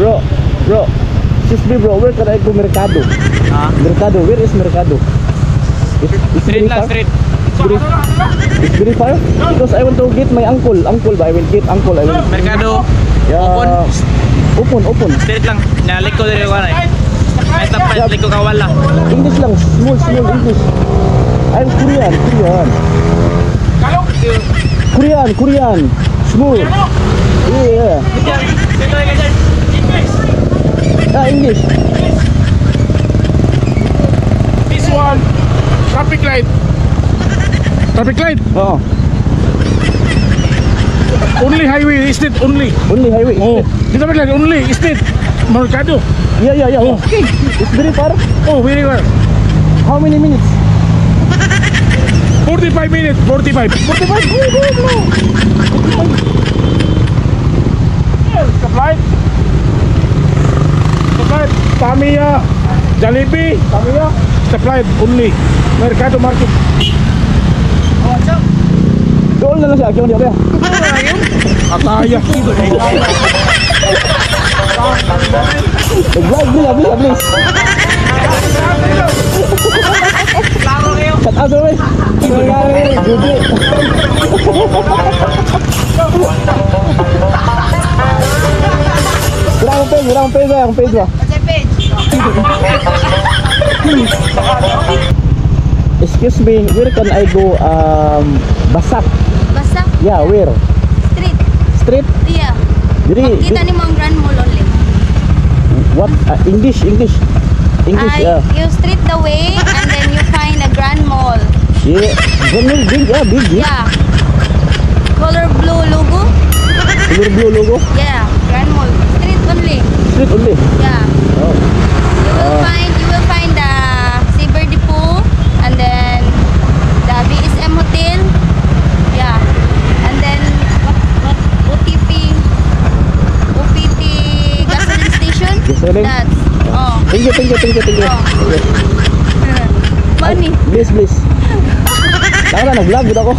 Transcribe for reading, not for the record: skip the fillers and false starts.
Bro. Excuse me bro, where can I go Mercado? Mercado, where is Mercado? It's Street very lang, far? street. It's very far? Because I want to get my uncle ba? I will get uncle. I will. Mercado. Yeah. Open. Street lang. Nalik ko dito ka na eh. May tapay, liko kawala. English lang, small English. I'm Korean. Small. Yeah. English. This one, traffic light. Oh, Only highway, is it only? only highway. Oh, the traffic light only, is it? Mercado. Yeah. Oh. Okay. It's very far. Oh, very well. How many minutes? 45 minutes, 45. 45. Supply. Tamiya, Jollibee, supplied only. Mercado Market. Doon na lang siya. Kaya ba? Ataya. Vlog nila, please. Shout out away. Kurang page ba? Excuse me, where can I go? Basak. Basak? Yeah, where? Street? Street? Iya. Jadi Kita ni mau Grand Mall only. what? English. You street the way and then you find a Grand Mall. Yeah, big. Yeah. Color blue logo? Color blue logo. Yeah. Grand Mall. Street only. Street only. Yeah. Oh. You will find the Saber Depot and then the BSM Hotel. Yeah. And then what OPT gasoline station. Gasoline? That's Thank you. Oh. Money. Please. Naka na, nag-vlog ako.